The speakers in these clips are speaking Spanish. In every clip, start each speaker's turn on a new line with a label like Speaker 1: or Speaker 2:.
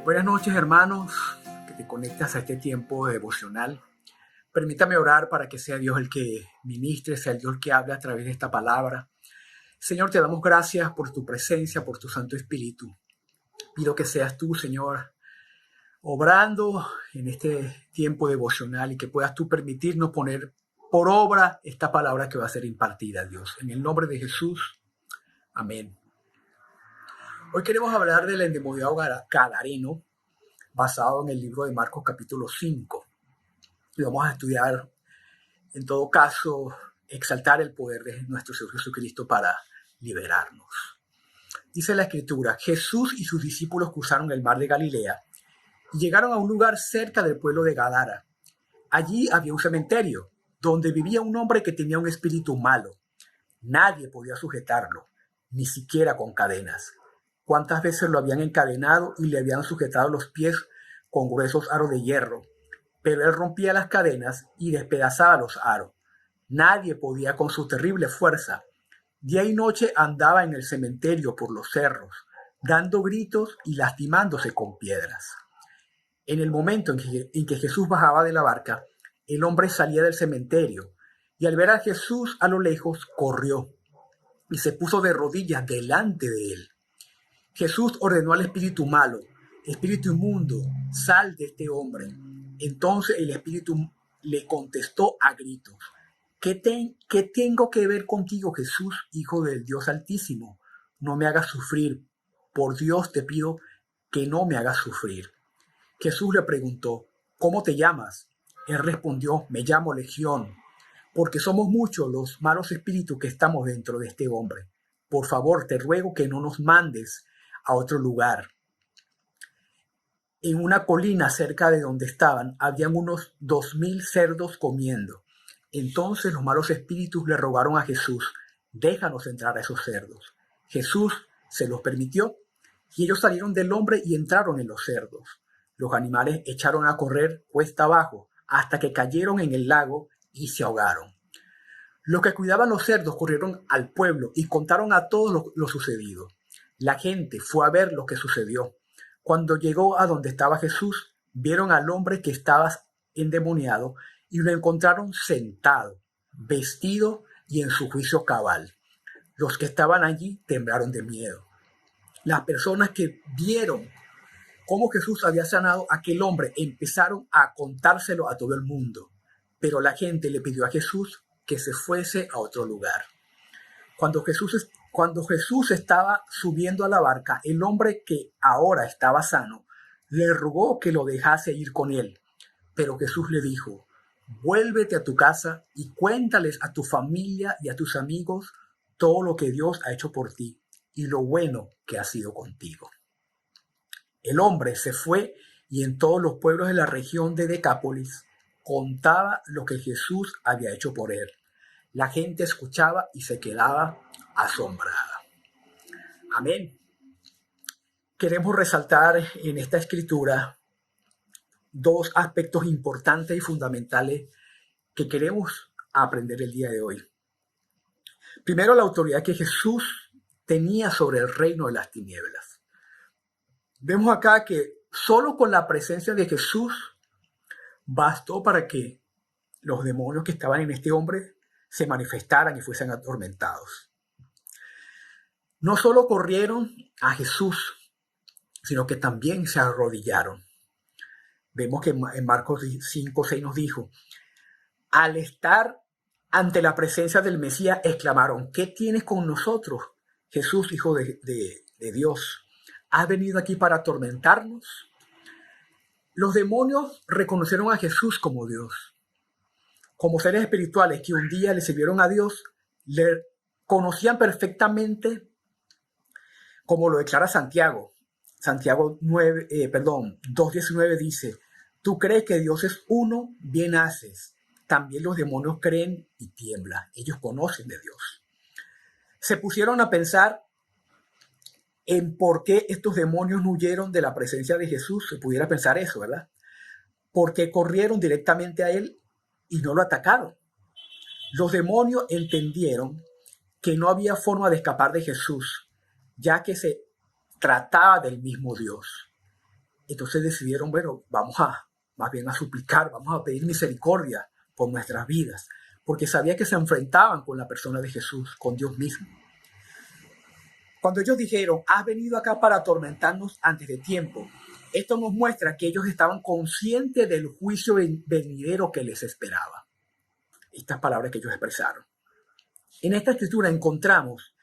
Speaker 1: Buenas noches, hermanos, que te conectas a este tiempo devocional. Permítame orar para que sea Dios el que ministre, sea Dios el que hable a través de esta palabra. Señor, te damos gracias por tu presencia, por tu Santo Espíritu. Pido que seas tú, Señor, obrando en este tiempo devocional y que puedas tú permitirnos poner por obra esta palabra que va a ser impartida, Dios. En el nombre de Jesús, amén. Hoy queremos hablar del endemoniado gadareno, basado en el libro de Marcos capítulo 5. Y vamos a estudiar, en todo caso, exaltar el poder de nuestro Señor Jesucristo para liberarnos. Dice la Escritura: Jesús y sus discípulos cruzaron el mar de Galilea y llegaron a un lugar cerca del pueblo de Gadara. Allí había un cementerio donde vivía un hombre que tenía un espíritu malo. Nadie podía sujetarlo, ni siquiera con cadenas. ¿Cuántas veces lo habían encadenado y le habían sujetado los pies con gruesos aros de hierro? Pero él rompía las cadenas y despedazaba los aros. Nadie podía con su terrible fuerza. Día y noche andaba en el cementerio por los cerros, dando gritos y lastimándose con piedras. En el momento en que Jesús bajaba de la barca, el hombre salía del cementerio y al ver a Jesús a lo lejos corrió y se puso de rodillas delante de él. Jesús ordenó al espíritu malo: espíritu inmundo, sal de este hombre. Entonces el espíritu le contestó a gritos: ¿Qué tengo que ver contigo, Jesús, Hijo del Dios Altísimo? No me hagas sufrir. Por Dios te pido que no me hagas sufrir. Jesús le preguntó: ¿Cómo te llamas? Él respondió: Me llamo Legión, porque somos muchos los malos espíritus que estamos dentro de este hombre. Por favor, te ruego que no nos mandes a otro lugar. En una colina cerca de donde estaban, habían unos 2,000 cerdos comiendo. Entonces los malos espíritus le rogaron a Jesús: déjanos entrar a esos cerdos. Jesús se los permitió y ellos salieron del hombre y entraron en los cerdos. Los animales echaron a correr cuesta abajo hasta que cayeron en el lago y se ahogaron. Los que cuidaban los cerdos corrieron al pueblo y contaron a todos lo sucedido. La gente fue a ver lo que sucedió. Cuando llegó a donde estaba Jesús, vieron al hombre que estaba endemoniado y lo encontraron sentado, vestido y en su juicio cabal. Los que estaban allí temblaron de miedo. Las personas que vieron cómo Jesús había sanado a aquel hombre empezaron a contárselo a todo el mundo. Pero la gente le pidió a Jesús que se fuese a otro lugar. Cuando Jesús estaba subiendo a la barca, el hombre que ahora estaba sano le rogó que lo dejase ir con él. Pero Jesús le dijo: vuélvete a tu casa y cuéntales a tu familia y a tus amigos todo lo que Dios ha hecho por ti y lo bueno que ha sido contigo. El hombre se fue y en todos los pueblos de la región de Decápolis contaba lo que Jesús había hecho por él. La gente escuchaba y se quedaba asombrada. Amén. Queremos resaltar en esta escritura dos aspectos importantes y fundamentales que queremos aprender el día de hoy. Primero, la autoridad que Jesús tenía sobre el reino de las tinieblas. Vemos acá que solo con la presencia de Jesús bastó para que los demonios que estaban en este hombre se manifestaran y fuesen atormentados. No solo corrieron a Jesús, sino que también se arrodillaron. Vemos que en Marcos 5:6 nos dijo: al estar ante la presencia del Mesías, exclamaron: ¿qué tienes con nosotros, Jesús, Hijo de Dios? ¿Has venido aquí para atormentarnos? Los demonios reconocieron a Jesús como Dios. Como seres espirituales que un día le sirvieron a Dios, le conocían perfectamente, como lo declara Santiago. Santiago 2:19 dice: tú crees que Dios es uno, bien haces. También los demonios creen y tiemblan. Ellos conocen de Dios. Se pusieron a pensar en por qué estos demonios no huyeron de la presencia de Jesús. Se pudiera pensar eso, ¿verdad? Porque corrieron directamente a él y no lo atacaron. Los demonios entendieron que no había forma de escapar de Jesús, ya que se trataba del mismo Dios. Entonces decidieron, bueno, más bien a suplicar, vamos a pedir misericordia por nuestras vidas, porque sabía que se enfrentaban con la persona de Jesús, con Dios mismo. Cuando ellos dijeron, has venido acá para atormentarnos antes de tiempo, esto nos muestra que ellos estaban conscientes del juicio venidero que les esperaba. Estas palabras que ellos expresaron. En esta escritura encontramos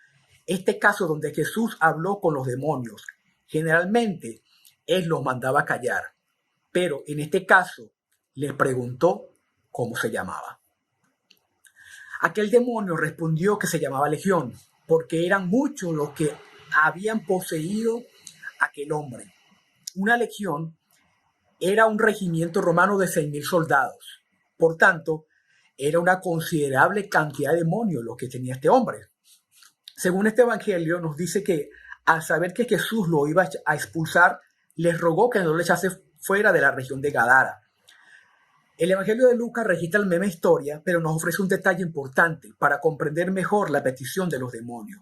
Speaker 1: este caso donde Jesús habló con los demonios. Generalmente, Él los mandaba a callar, pero en este caso les preguntó cómo se llamaba. Aquel demonio respondió que se llamaba Legión, porque eran muchos los que habían poseído aquel hombre. Una legión era un regimiento romano de 6,000 soldados. Por tanto, era una considerable cantidad de demonios lo que tenía este hombre. Según este evangelio, nos dice que al saber que Jesús lo iba a expulsar, les rogó que no le echase fuera de la región de Gadara. El evangelio de Lucas registra la misma historia, pero nos ofrece un detalle importante para comprender mejor la petición de los demonios.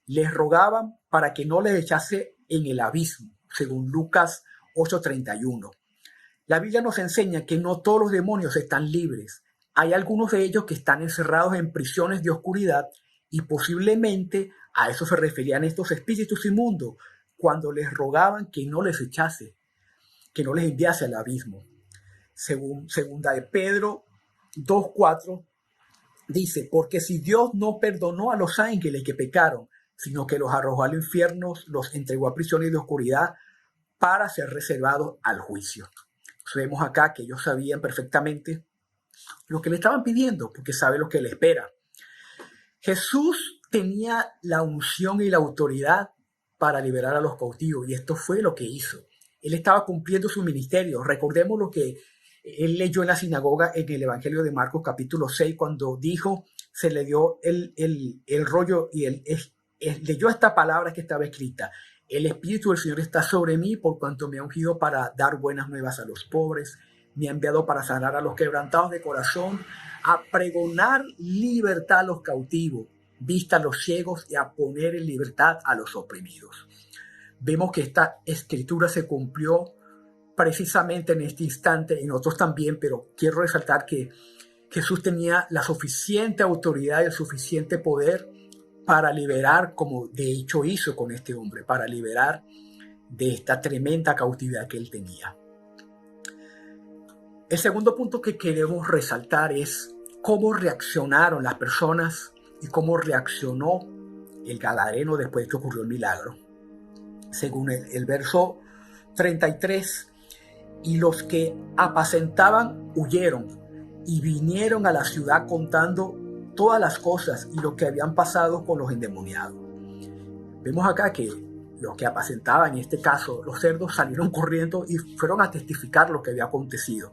Speaker 1: Les rogaban para que no les echase en el abismo, según Lucas 8:31. La Biblia nos enseña que no todos los demonios están libres. Hay algunos de ellos que están encerrados en prisiones de oscuridad y posiblemente a eso se referían estos espíritus inmundos cuando les rogaban que no les echase, que no les enviase al abismo. Segunda de Pedro 2:4 dice, porque si Dios no perdonó a los ángeles que pecaron, sino que los arrojó al infierno, los entregó a prisiones de oscuridad para ser reservados al juicio. Entonces vemos acá que ellos sabían perfectamente lo que le estaban pidiendo, porque sabe lo que le espera. Jesús tenía la unción y la autoridad para liberar a los cautivos, y esto fue lo que hizo. Él estaba cumpliendo su ministerio. Recordemos lo que él leyó en la sinagoga en el Evangelio de Marcos capítulo 6, cuando dijo, se le dio el rollo y leyó esta palabra que estaba escrita. El Espíritu del Señor está sobre mí por cuanto me ha ungido para dar buenas nuevas a los pobres, me ha enviado para sanar a los quebrantados de corazón, a pregonar libertad a los cautivos, vista a los ciegos y a poner en libertad a los oprimidos. Vemos que esta escritura se cumplió precisamente en este instante, en otros también, pero quiero resaltar que Jesús tenía la suficiente autoridad y el suficiente poder para liberar, como de hecho hizo con este hombre, para liberar de esta tremenda cautividad que él tenía. El segundo punto que queremos resaltar es cómo reaccionaron las personas y cómo reaccionó el gadareno después de que ocurrió el milagro. Según el verso 33, y los que apacentaban huyeron y vinieron a la ciudad contando todas las cosas y lo que habían pasado con los endemoniados. Vemos acá que los que apacentaban, en este caso los cerdos, salieron corriendo y fueron a testificar lo que había acontecido.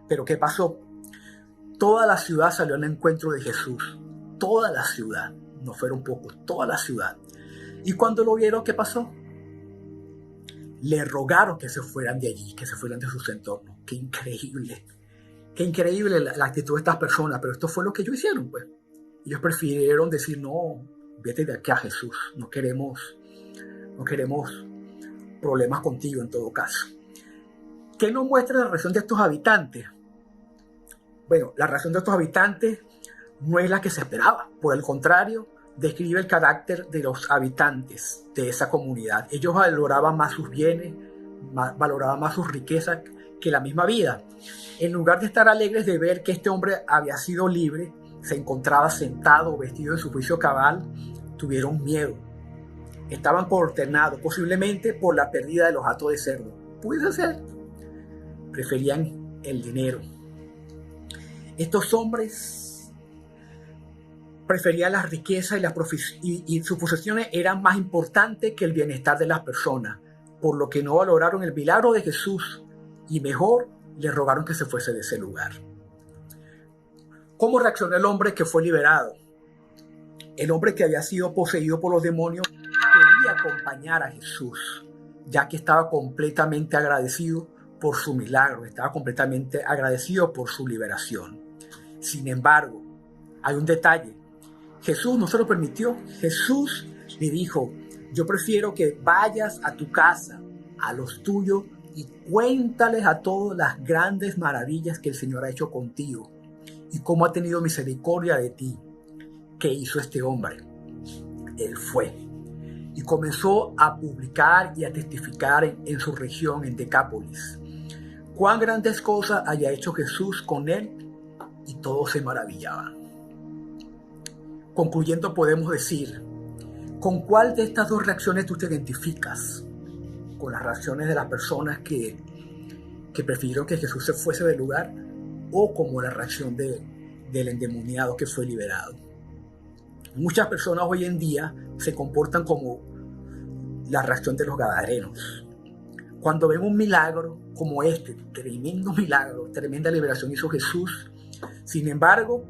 Speaker 1: Pero ¿qué pasó? Toda la ciudad salió al encuentro de Jesús. Toda la ciudad. No fueron pocos, toda la ciudad. Y cuando lo vieron, ¿qué pasó? Le rogaron que se fueran de allí, que se fueran de sus entornos. ¡Qué increíble! ¡Qué increíble la actitud de estas personas! Pero esto fue lo que ellos hicieron, pues. Ellos prefirieron decir, no, vete de aquí a Jesús. No queremos problemas contigo en todo caso. ¿Qué nos muestra la reacción de estos habitantes? Bueno, la reacción de estos habitantes no es la que se esperaba. Por el contrario, describe el carácter de los habitantes de esa comunidad. Ellos valoraban más sus bienes, valoraban más sus riquezas que la misma vida. En lugar de estar alegres de ver que este hombre había sido libre, se encontraba sentado, vestido en su juicio cabal, tuvieron miedo. Estaban consternados, posiblemente por la pérdida de los hatos de cerdo. Puede ser. Preferían el dinero. Estos hombres preferían las riquezas y sus posesiones eran más importantes que el bienestar de las personas, por lo que no valoraron el milagro de Jesús y mejor le rogaron que se fuese de ese lugar. ¿Cómo reaccionó el hombre que fue liberado? El hombre que había sido poseído por los demonios quería acompañar a Jesús, ya que estaba completamente agradecido por su milagro, estaba completamente agradecido por su liberación. Sin embargo, hay un detalle. Jesús no se lo permitió. Jesús le dijo, yo prefiero que vayas a tu casa, a los tuyos, y cuéntales a todos las grandes maravillas que el Señor ha hecho contigo y cómo ha tenido misericordia de ti. ¿Qué hizo este hombre? Él fue y comenzó a publicar y a testificar en su región, en Decápolis, cuán grandes cosas haya hecho Jesús con él, y todos se maravillaban. Concluyendo, podemos decir, ¿con cuál de estas dos reacciones tú te identificas? ¿Con las reacciones de las personas que prefirieron que Jesús se fuese del lugar, o como la reacción del endemoniado que fue liberado? Muchas personas hoy en día se comportan como la reacción de los gadarenos. Cuando ven un milagro como este, tremendo milagro, tremenda liberación hizo Jesús, sin embargo,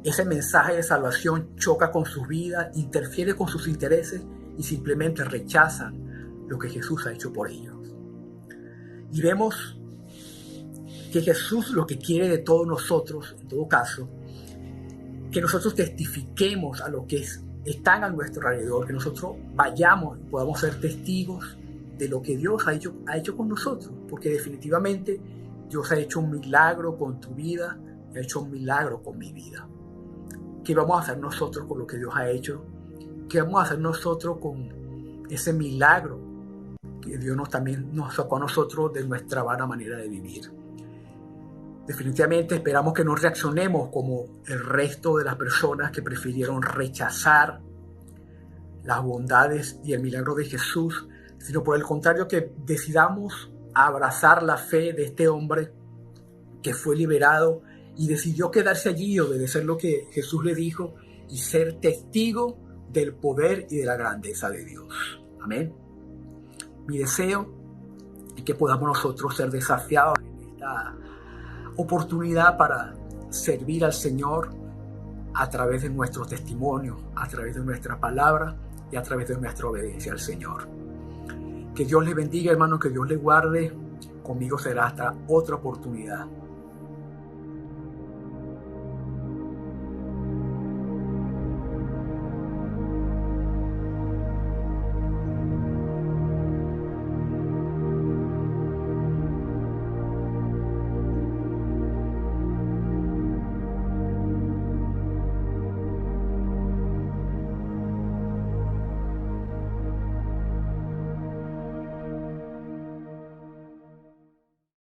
Speaker 1: ese mensaje de salvación choca con sus vidas, interfiere con sus intereses y simplemente rechazan lo que Jesús ha hecho por ellos. Y vemos que Jesús lo que quiere de todos nosotros, en todo caso, que nosotros testifiquemos a lo que están a nuestro alrededor, que nosotros vayamos y podamos ser testigos de lo que Dios ha hecho con nosotros, porque definitivamente Dios ha hecho un milagro con tu vida y ha hecho un milagro con mi vida. ¿Qué vamos a hacer nosotros con lo que Dios ha hecho? ¿Qué vamos a hacer nosotros con ese milagro que Dios también nos sacó a nosotros de nuestra vana manera de vivir? Definitivamente esperamos que no reaccionemos como el resto de las personas que prefirieron rechazar las bondades y el milagro de Jesús, sino por el contrario, que decidamos abrazar la fe de este hombre que fue liberado y decidió quedarse allí y obedecer lo que Jesús le dijo y ser testigo del poder y de la grandeza de Dios. Amén. Mi deseo es que podamos nosotros ser desafiados en esta oportunidad para servir al Señor a través de nuestro testimonio, a través de nuestra palabra y a través de nuestra obediencia al Señor. Que Dios les bendiga, hermanos, que Dios les guarde. Conmigo será hasta otra oportunidad.